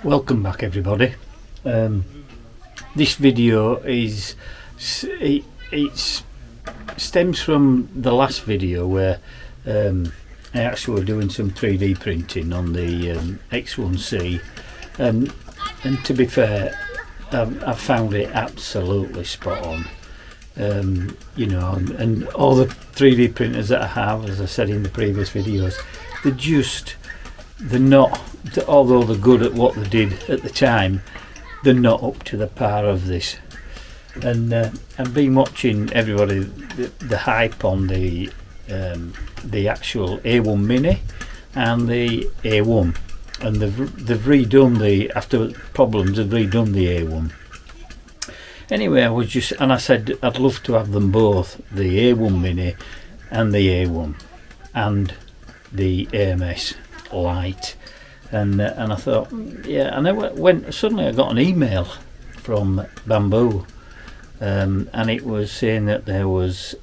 Welcome back, everybody. This video it stems from the last video where I actually were doing some 3D printing on the X1C, and to be fair, I found it absolutely spot on. You know, and all the 3D printers that I have, as I said in the previous videos, they're not, although they're good at what they did at the time, they're not up to the par of this. And I've been watching everybody, the hype on the actual A1 Mini and the A1, and they've redone after problems, they've redone the A1. Anyway, I said I'd love to have them both, the A1 Mini and the A1 and the AMS Lite, and I thought, yeah. And I suddenly I got an email from Bambu, and it was saying that there was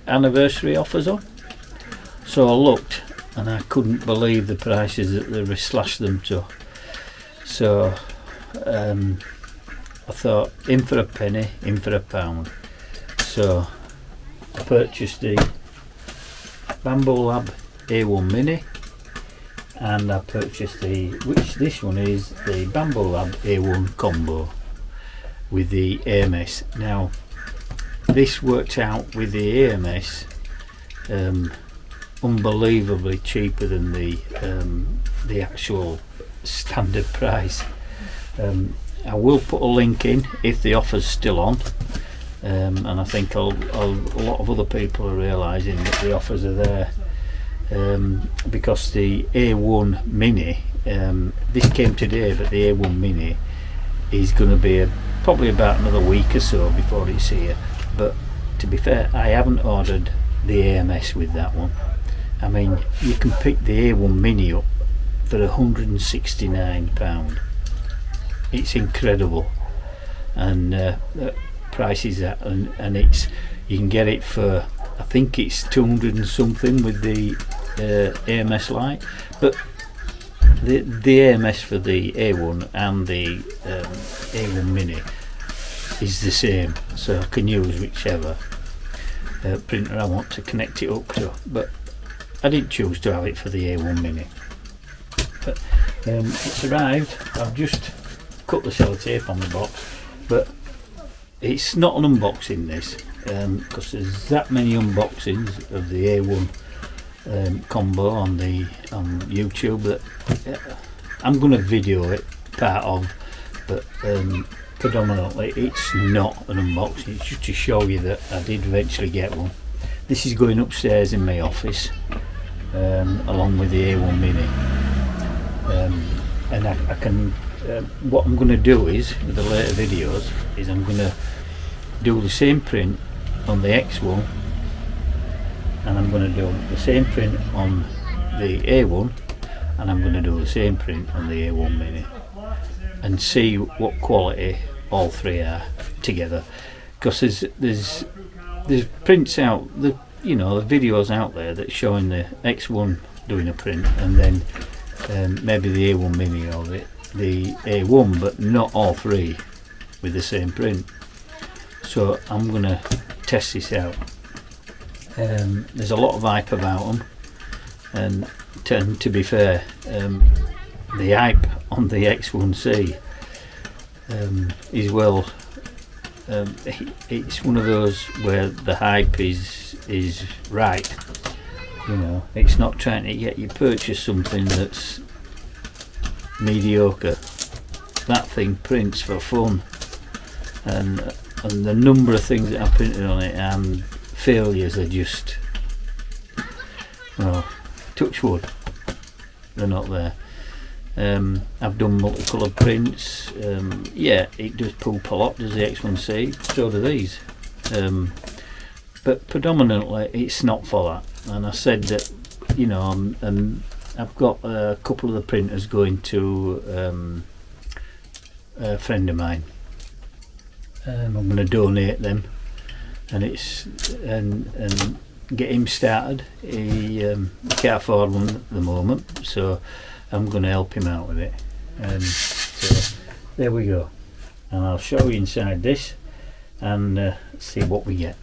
anniversary offers on. So I looked, and I couldn't believe the prices that they slashed them to. So I thought, in for a penny, in for a pound. So I purchased the Bambu Lab A1 Mini, and I purchased this one is the Bambu Lab A1 combo with the AMS. Now this worked out with the AMS unbelievably cheaper than the actual standard price. I will put a link in if the offer's still on, and I think a lot of other people are realising that the offers are there, because the A1 Mini, this came today, but the A1 Mini is going to be probably about another week or so before it's here. But to be fair, I haven't ordered the AMS with that one. I mean, you can pick the A1 Mini up for £169. It's incredible, and price is that, and you can get it for, I think it's 200 and something with the AMS Lite, but the AMS for the A1 and the A1 Mini is the same, so I can use whichever printer I want to connect it up to. But I didn't choose to have it for the A1 Mini. But it's arrived. I've just cut the sellotape on the box, but it's not an unboxing this, because there's that many unboxings of the A1 combo on YouTube that I'm going to video it part of, but predominantly it's not an unboxing. It's just to show you that I did eventually get one. This is going upstairs in my office, along with the A1 Mini, and I can what I'm going to do is, with the later videos, is I'm going to do the same print on the X1, and I'm going to do the same print on the A1, and I'm going to do the same print on the A1 Mini, and see what quality all three are together. Because there's prints out, the videos out there that's showing the X1 doing a print, and then maybe the A1 Mini or the A1, but not all three with the same print. So I'm going to test this out. There's a lot of hype about them, and to be fair, the hype on the X1C is, well, it's one of those where the hype is right. You know, it's not trying to get you purchase something that's mediocre. That thing prints for fun, and the number of things that I printed on it and failures are just, well, touch wood, they're not there. I've done multicoloured prints. Yeah, it does poop a lot, does the X1C, so do these, but predominantly it's not for that. And I said that, you know, and I've got a couple of the printers going to a friend of mine. I'm going to donate them, and get him started. He can't afford one at the moment, so I'm going to help him out with it. So there we go, and I'll show you inside this and see what we get.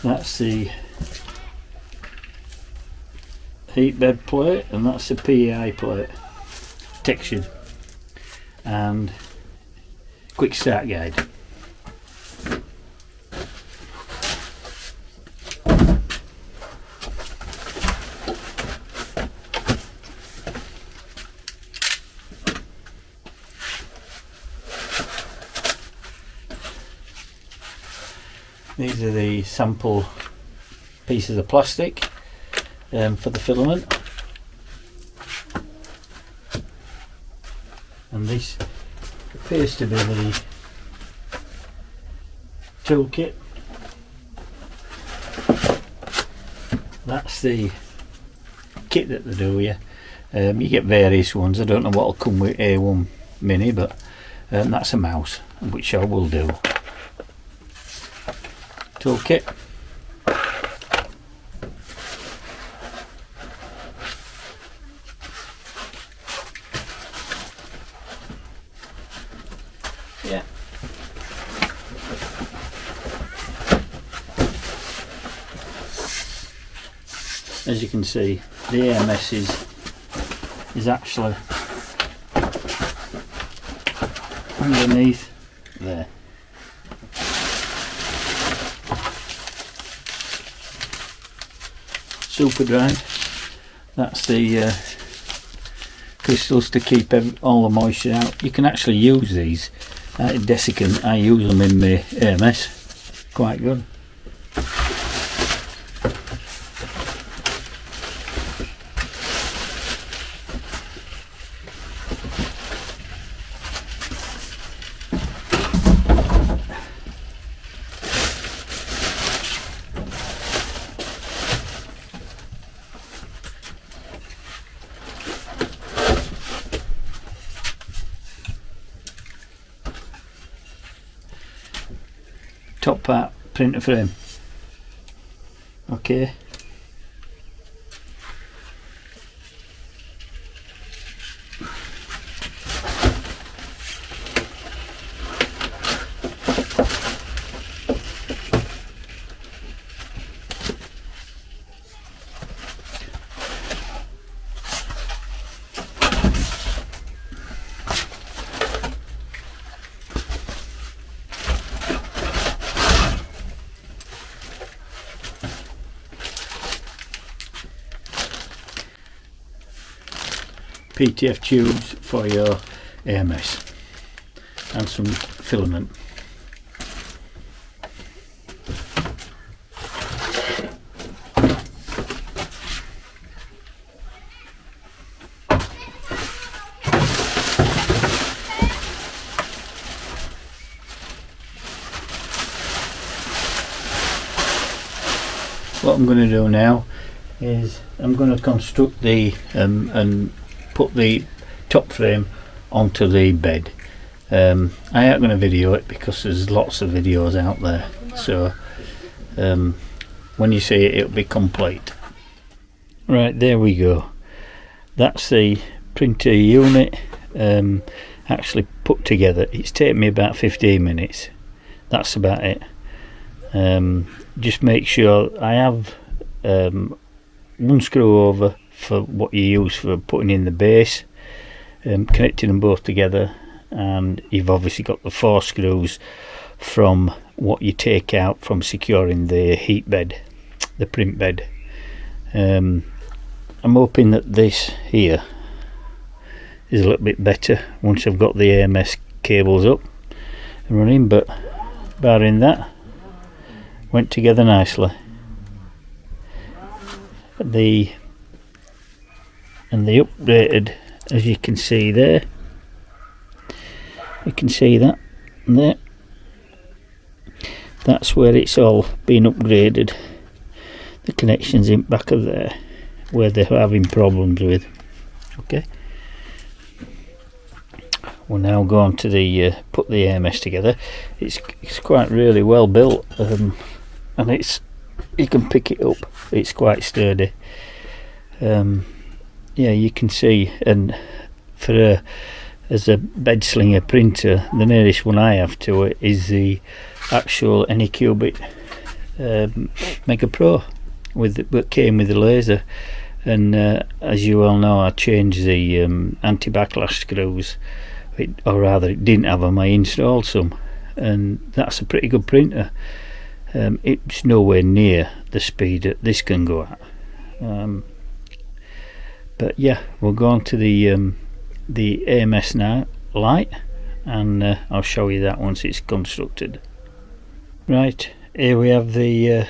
That's the heat bed plate, and that's the PEI plate, textured, and quick start guide. These are the sample pieces of plastic for the filament, and this appears to be the toolkit. That's the kit that they do here. You get various ones. I don't know what will come with A1 Mini, but that's a mouse, which I will do. Toolkit. Yeah. As you can see, the AMS is actually underneath there. Super dry. That's the crystals to keep all the moisture out. You can actually use these desiccant. I use them in my AMS. Quite good. Top part printer frame. Okay. PTF tubes for your AMS and some filament. What I'm going to do now is I'm going to construct the and put the top frame onto the bed. I ain't going to video it because there's lots of videos out there, so when you see it, it'll be complete. Right, there we go. That's the printer unit actually put together. It's taken me about 15 minutes. That's about it. Just make sure I have one screw over for what you use for putting in the base, connecting them both together, and you've obviously got the 4 screws from what you take out from securing the heat bed, the print bed. I'm hoping that this here is a little bit better once I've got the AMS cables up and running, but barring that, went together nicely. The updated, as you can see there, you can see that there, that's where it's all been upgraded. The connections in back of there where they're having problems with. Okay, we'll now go on to the put the AMS together. It's quite really well built, and it's, you can pick it up, it's quite sturdy. Yeah, you can see, and for as a bed slinger printer, the nearest one I have to it is the actual Anycubic Mega Pro that came with the laser. And as you well know, I changed the anti-backlash screws, or rather it didn't have them, I installed some, and that's a pretty good printer. It's nowhere near the speed that this can go at, but yeah, we'll go on to the AMS now light, and I'll show you that once it's constructed. Right, here we have the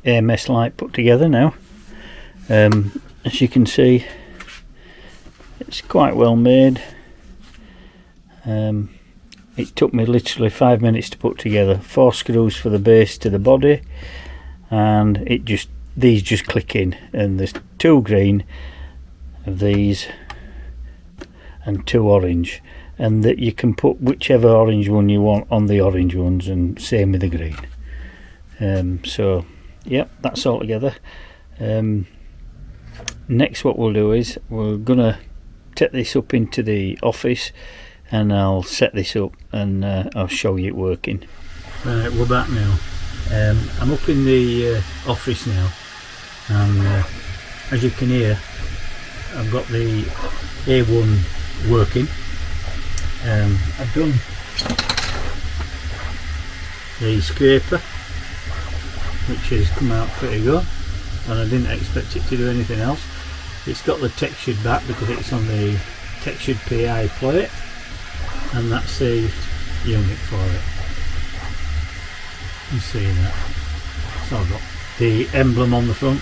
AMS light put together now. As you can see, it's quite well made. It took me literally 5 minutes to put together. 4 screws for the base to the body, and these just click in, and there's 2 green of these and 2 orange, and that you can put whichever orange one you want on the orange ones, and same with the green. So yep, that's all together. Next, what we'll do is we're gonna take this up into the office, and I'll set this up, and I'll show you it working. Right, we're back now. I'm up in the office now, and as you can hear, I've got the A1 working. I've done the scraper, which has come out pretty good, and I didn't expect it to do anything else. It's got the textured back because it's on the textured PI plate, and that's the unit for it. You see that? So I've got the emblem on the front,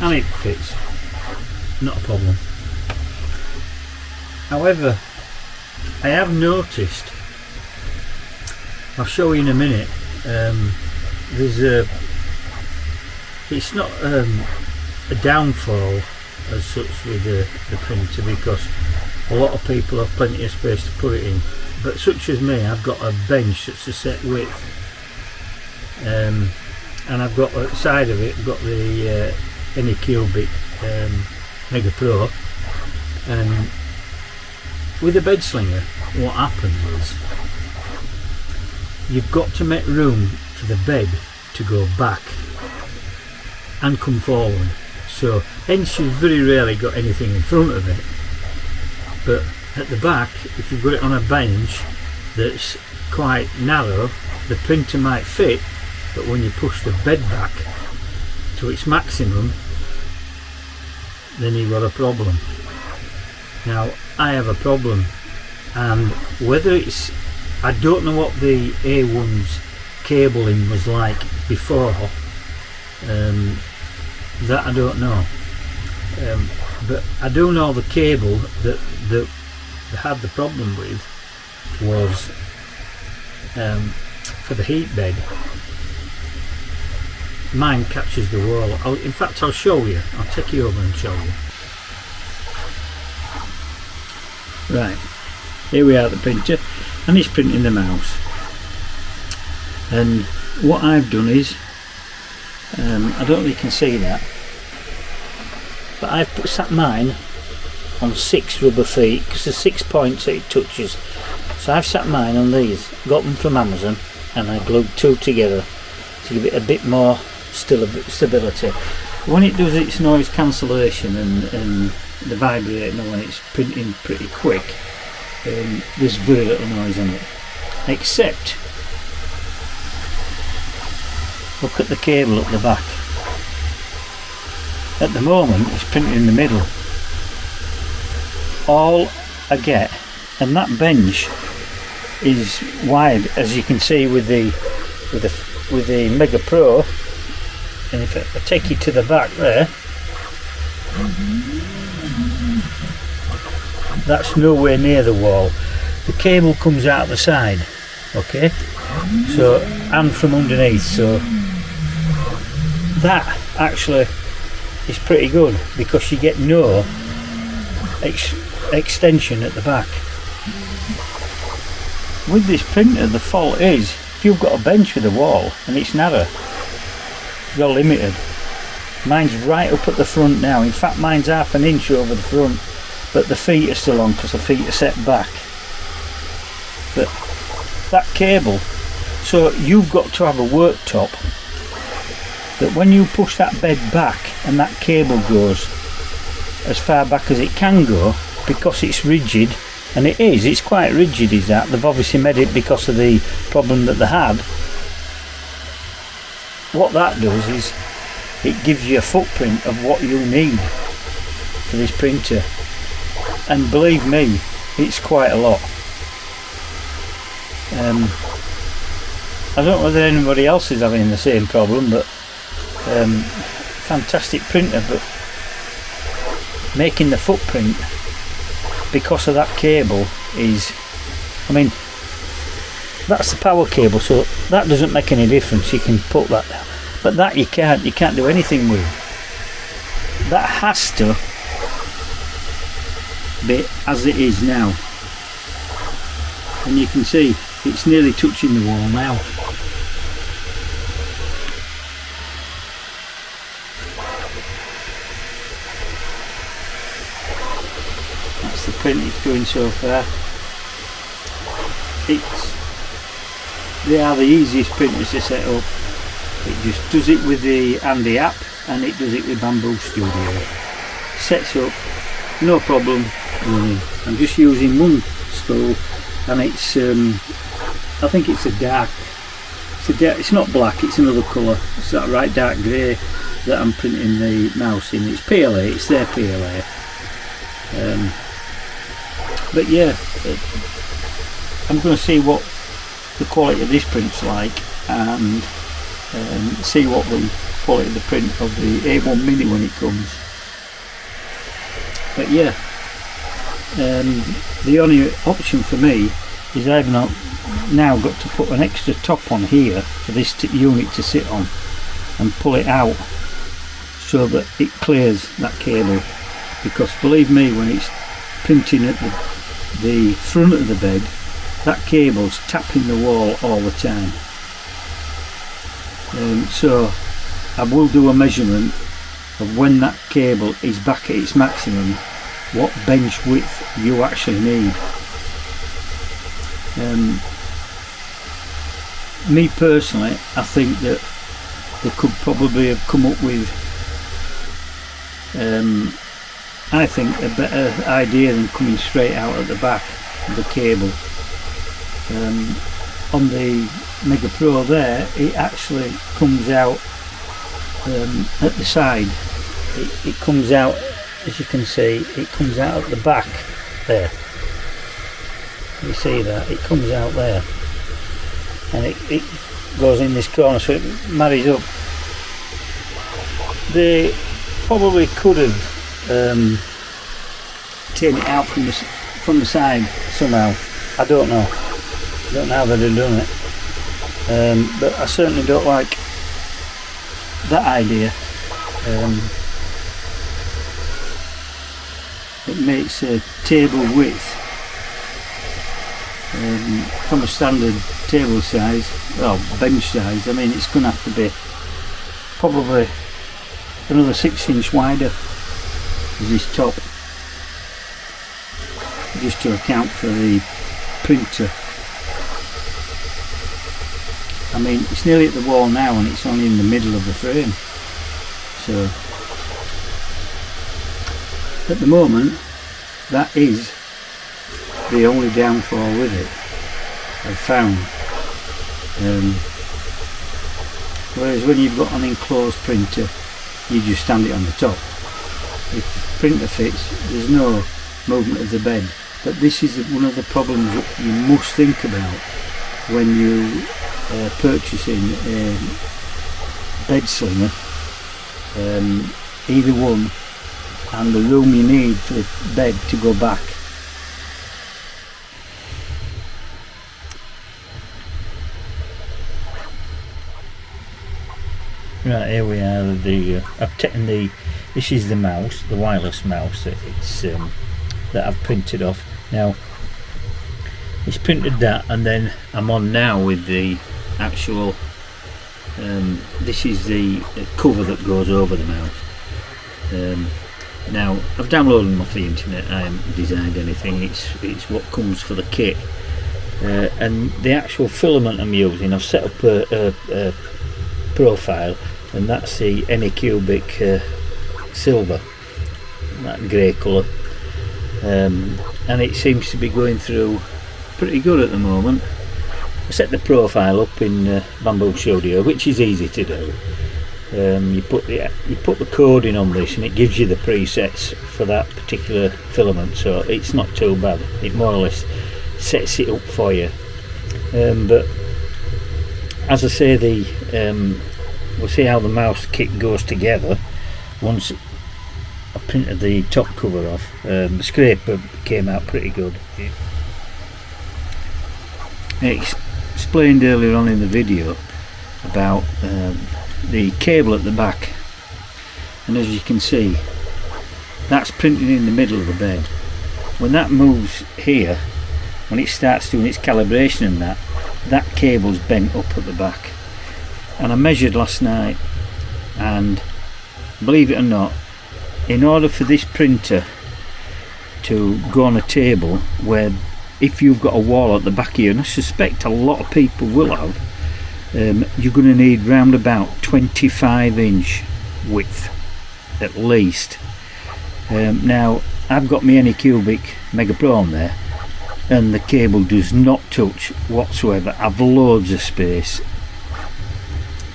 and it fits, not a problem. However, I have noticed, I'll show you in a minute, it's not a downfall as such with the printer, because a lot of people have plenty of space to put it in, but such as me, I've got a bench that's a set width, and I've got at the side of it, I've got the Anycubic Mega Pro, and with a bed slinger, what happens is you've got to make room for the bed to go back and come forward, so hence you've very rarely got anything in front of it. But at the back, if you've got it on a bench that's quite narrow, the printer might fit, but when you push the bed back to its maximum, then you've got a problem. Now I have a problem, and whether it's, I don't know what the A1's cabling was like before, that I don't know, but I do know the cable that they had the problem with was for the heat bed. Mine catches the wall. In fact, I'll show you, I'll take you over and show you. Right, here we are at the printer, and it's printing the mouse, and what I've done is, I don't know if you can see that, but I've sat mine on 6 rubber feet, because there's 6 points that it touches, so I've sat mine on these, got them from Amazon, and I glued 2 together to give it a bit more stability. when it does its noise cancellation and the vibrating when it's printing pretty quick, there's very little noise on it, except look at the cable at the back. At the moment it's printing in the middle. All I get, and that bench is wide, as you can see with the Mega Pro, and if I take you to the back there, that's nowhere near the wall. The cable comes out the side, okay, so, and from underneath, so that actually is pretty good because you get no extension at the back. With this printer, the fault is if you've got a bench with a wall and it's narrow, you're limited. Mine's right up at the front now. In fact, mine's half an inch over the front, but the feet are still on because the feet are set back. But that cable, so you've got to have a worktop that when you push that bed back and that cable goes as far back as it can go, because it's rigid, and it's quite rigid, is that. They've obviously made it because of the problem that they had. What that does is it gives you a footprint of what you need for this printer, and believe me, it's quite a lot. I don't know whether anybody else is having the same problem, but fantastic printer, but making the footprint because of that cable is, I mean, that's the power cable, so that doesn't make any difference. You can put that, but that you can't do anything with. That has to be as it is now, and you can see it's nearly touching the wall now. That's the print it's doing so far. They are the easiest printers to set up. It just does it with the Andy app, and it does it with Bambu Studio. Sets up, no problem running. I'm just using one spool, and it's I think it's a dark. It's not black. It's another colour. It's that right dark grey that I'm printing the mouse in. It's PLA. It's their PLA. But yeah, I'm going to see what the quality of this print's like, and see what the quality of the print of the A1 Mini when it comes. But yeah, the only option for me is I've now got to put an extra top on here for this unit to sit on and pull it out so that it clears that cable, because believe me, when it's printing at the front of the bed, that cable's tapping the wall all the time. So I will do a measurement of when that cable is back at its maximum, what bench width you actually need. Me personally, I think that they could probably have come up with I think a better idea than coming straight out at the back of the cable. On the Mega Pro there, it actually comes out at the side. It comes out, as you can see, it comes out at the back there. You see that? It comes out there, and it goes in this corner, so it marries up. They probably could have taken it out from the side somehow. I don't know. I don't know how they'd have done it, but I certainly don't like that idea. It makes a table width from a standard table size, well, bench size. I mean, it's going to have to be probably another 6" wider as this top, just to account for the printer. I mean, it's nearly at the wall now, and it's only in the middle of the frame, so at the moment that is the only downfall with it I've found. Whereas when you've got an enclosed printer, you just stand it on the top. If the printer fits, there's no movement of the bed. But this is one of the problems that you must think about when you purchasing a bed slinger, either one, and the room you need for the bed to go back. Right, here we are. I've taken this is the mouse, the wireless mouse that that I've printed off. Now it's printed that, and then I'm on now with the actual this is the cover that goes over the mouse. Now I've downloaded them off the internet. I haven't designed anything. It's what comes for the kit, and the actual filament I'm using, I've set up a profile, and that's the Anycubic silver, that grey colour, and it seems to be going through pretty good at the moment. I set the profile up in Bambu Studio, which is easy to do. You put the coding on this, and it gives you the presets for that particular filament, so it's not too bad. It more or less sets it up for you. But as I say, we'll see how the mouse kit goes together once I've printed the top cover off. The scraper came out pretty good. I explained earlier on in the video about the cable at the back, and as you can see, that's printed in the middle of the bed. When that moves here, when it starts doing its calibration and that cable's bent up at the back. And I measured last night, and believe it or not, in order for this printer to go on a table where, if you've got a wall at the back here, and I suspect a lot of people will have, you're going to need round about 25-inch width at least. Now I've got my Anycubic Mega Pro on there, and the cable does not touch whatsoever. I've loads of space.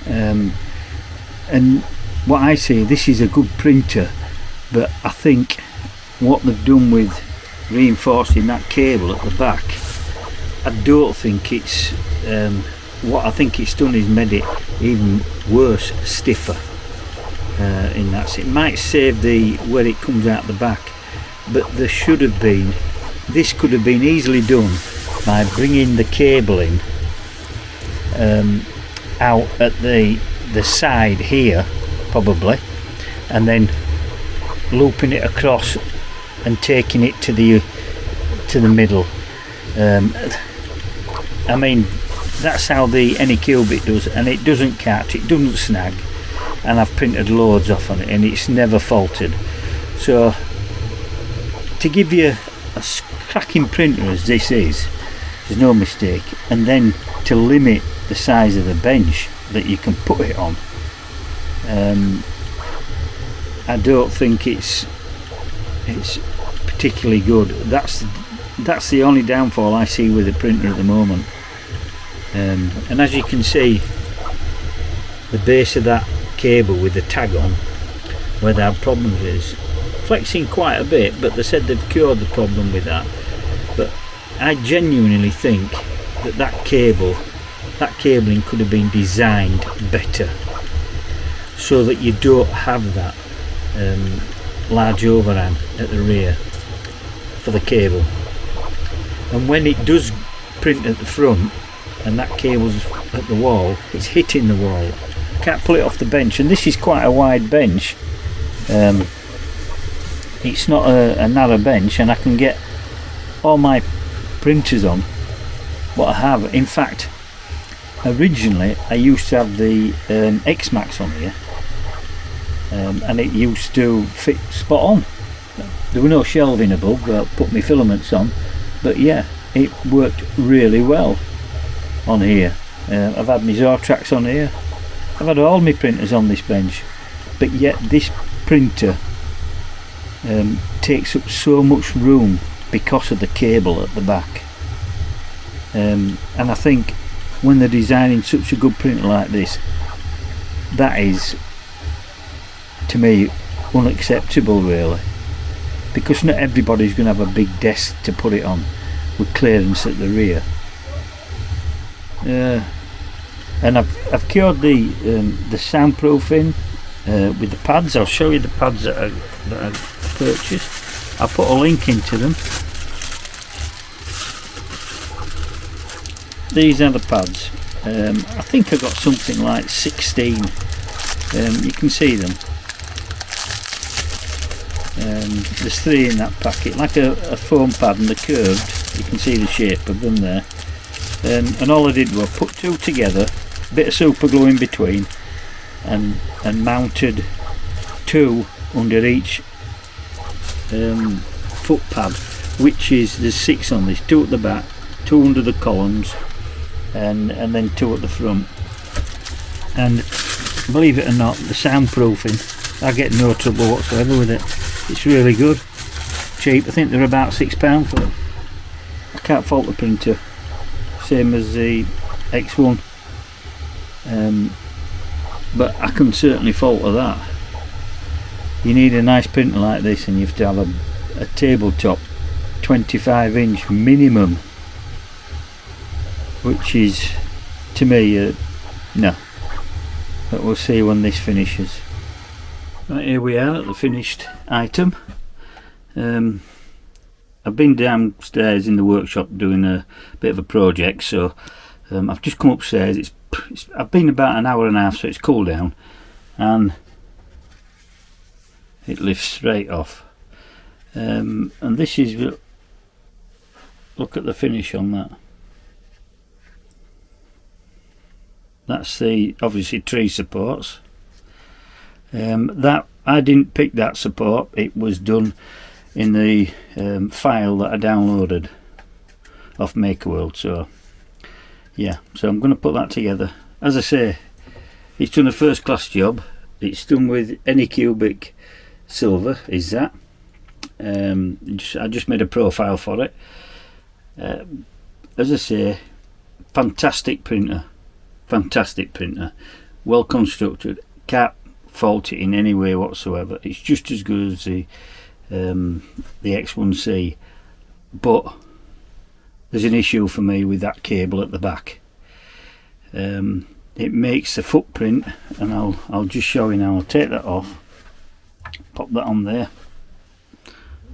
And what I say, this is a good printer, but I think what they've done with reinforcing that cable at the back, I don't think it's what I think it's done is made it even worse, stiffer. In that, it might save where it comes out the back, but there should have been, this could have been easily done by bringing the cable in out at the side here probably, and then looping it across and taking it to the middle. I mean, that's how the Anycubic does, and it doesn't catch, it doesn't snag, and I've printed loads off on it and it's never faltered. So to give you a cracking printer as this is, there's no mistake, and then to limit the size of the bench that you can put it on, I don't think it's particularly good. That's the only downfall I see with the printer at the moment. And as you can see, the base of that cable with the tag on, where they had problems, is flexing quite a bit, but they said they've cured the problem with that. But I genuinely think that cabling could have been designed better, so that you don't have that large overhang at the rear for the cable, and when it does print at the front and that cable's at the wall, it's hitting the wall. I can't pull it off the bench, and this is quite a wide bench. It's not a narrow bench, and I can get all my printers on what I have. In fact, originally I used to have the X-Max on here, and it used to fit spot on. There were no shelving above where I put my filaments on, but yeah, it worked really well on here. I've had my Zortrax on here, I've had all my printers on this bench, but yet this printer takes up so much room because of the cable at the back. And I think when they're designing such a good printer like this, that is, to me, unacceptable really, because not everybody's going to have a big desk to put it on with clearance at the rear. And I've cured the soundproofing with the pads. I'll show you the pads that I purchased. I'll put a link into them. These are the pads. I think I got something like 16. You can see them. There's 3 in that packet, like a foam pad, and they're curved. You can see the shape of them there. And all I did was put 2 together, a bit of super glue in between, and mounted 2 under each foot pad, which is, there's 6 on this, 2 at the back, 2 under the columns, and then 2 at the front. And believe it or not, the soundproofing, I get no trouble whatsoever with it. It's really good, cheap. I think they're about £6 for it. I can't fault the printer, same as the X1, but I can certainly fault that. You need a nice printer like this, and you have to have a tabletop 25-inch minimum, which is, to me, no. But we'll see when this finishes. Right, here we are at the finished item. I've been downstairs in the workshop doing a bit of a project, so I've just come upstairs. I've been about an hour and a half, so it's cooled down, and it lifts straight off. And this is, look at the finish on that. That's the, obviously, tree supports. That I didn't pick that support, it was done in the file that I downloaded off MakerWorld. So yeah, so I'm going to put that together. As I say, it's done a first class job. It's done with Anycubic silver, is that. I just made a profile for it. As I say, fantastic printer, well constructed, can't fault it in any way whatsoever. It's just as good as the X1C, but there's an issue for me with that cable at the back. It makes the footprint, and I'll just show you now. I'll take that off, pop that on there.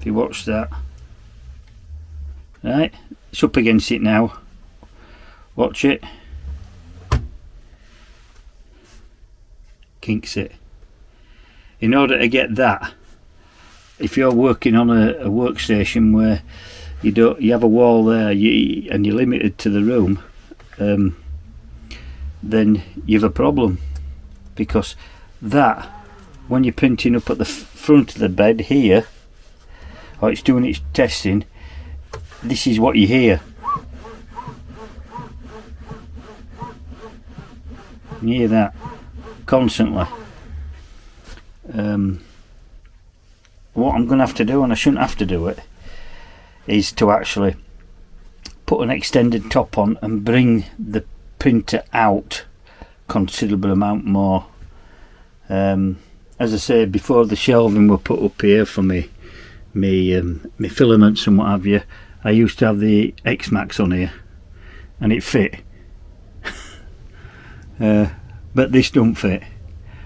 If you watch that, right, it's up against it now. Watch it. Kinks it. In order to get that, if you're working on a workstation where you have a wall there, and you're limited to the room, then you've a problem, because that, when you're printing up at the front of the bed here, or it's doing its testing, this is what you hear. You hear that constantly. What I'm going to have to do, and I shouldn't have to do it, is to actually put an extended top on and bring the printer out considerable amount more. As I said before, the shelving were put up here for me filaments and what have you. I used to have the X-Max on here and it fit. But this don't fit.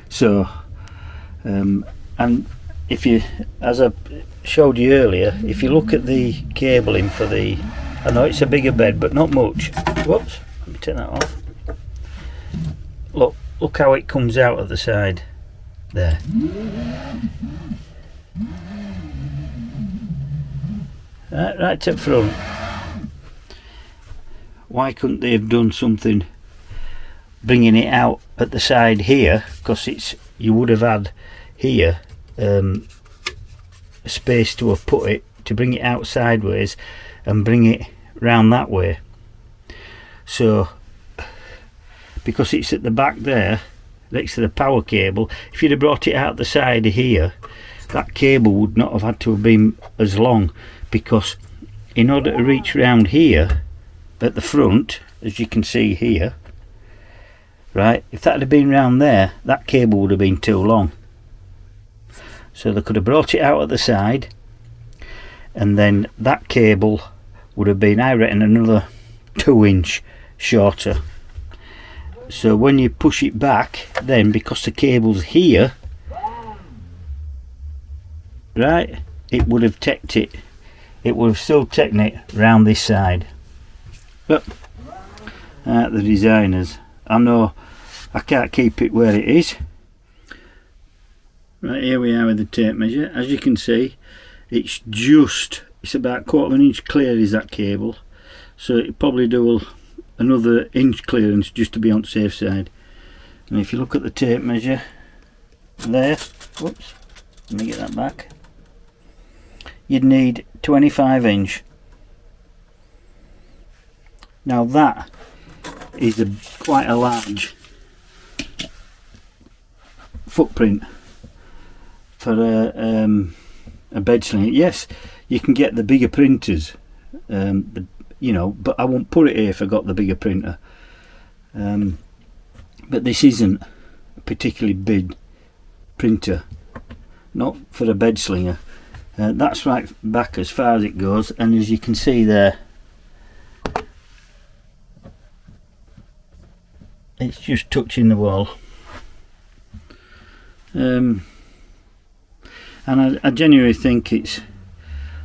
So and if you, as I showed you earlier, if you look at the cabling for the, I know it's a bigger bed but not much. Whoops, let me take that off. Look how it comes out at the side there. Right to the front. Why couldn't they have done something bringing it out at the side here? Because it's, you would have had here a space to have put it, to bring it out sideways and bring it round that way. So because it's at the back there next to the power cable, if you'd have brought it out the side here that cable would not have had to have been as long, because in order to reach round here at the front, as you can see here, right, if that had been round there, that cable would have been too long. So they could have brought it out at the side, and then that cable would have been, I reckon, another 2" shorter. So when you push it back, then because the cable's here, right, it would have tacked it. It would have still taken it round this side. But the designers, I know I can't keep it where it is. Right, here we are with the tape measure. As you can see, it's about 1/4 inch clear is that cable, so it probably do another inch clearance just to be on the safe side. And if you look at the tape measure there, whoops, let me get that back, you'd need 25 inch. Now that is quite a large footprint for a bed sling. Yes, you can get the bigger printers, you know, but I won't put it here if I got the bigger printer. But this isn't a particularly big printer, not for a bed slinger. That's right back as far as it goes, and as you can see there, it's just touching the wall. And I genuinely think it's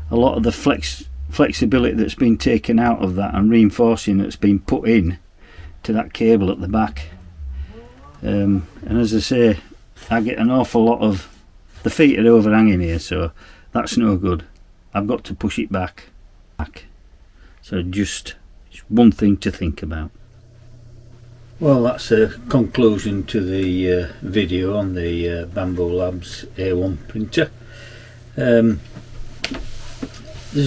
a lot of the flexibility that's been taken out of that and reinforcing that's been put in to that cable at the back. And as I say, I get an awful lot of, the feet are overhanging here, so that's no good. I've got to push it back. So just one thing to think about. Well, that's a conclusion to the video on the Bambu Labs A1 printer. There's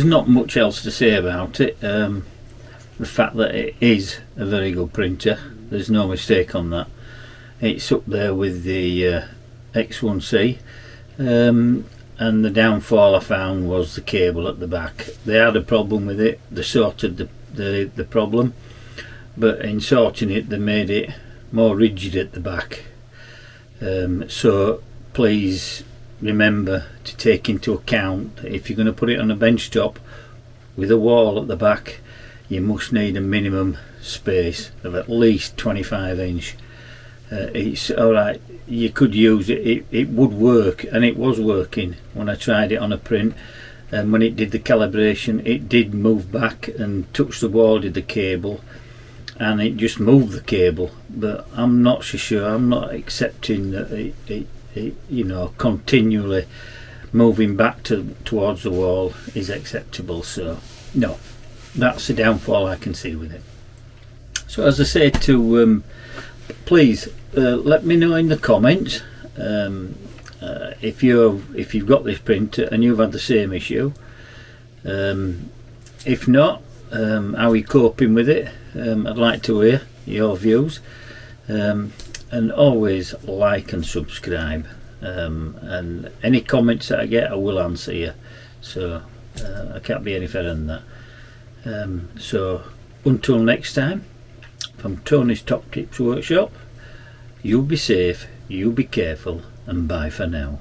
not much else to say about it. The fact that it is a very good printer, there's no mistake on that. It's up there with the X1C, and the downfall I found was the cable at the back. They had a problem with it, they sorted the problem, but in sorting it they made it more rigid at the back. So please remember to take into account, if you're going to put it on a bench top with a wall at the back, you must need a minimum space of at least 25 inch. It's alright, you could use it, it would work, and it was working when I tried it on a print, and when it did the calibration it did move back and touch the wall, did the cable, and it just moved the cable. But I'm not so sure, I'm not accepting that it you know, continually moving back towards the wall is acceptable. So no, that's the downfall I can see with it. So as I say, to please let me know in the comments if you've got this printer and you've had the same issue. If not, how are you coping with it? I'd like to hear your views, and always like and subscribe, and any comments that I get I will answer you, so I can't be any further than that. So until next time, from Tony's Top Tips Workshop, you be safe, you be careful, and bye for now.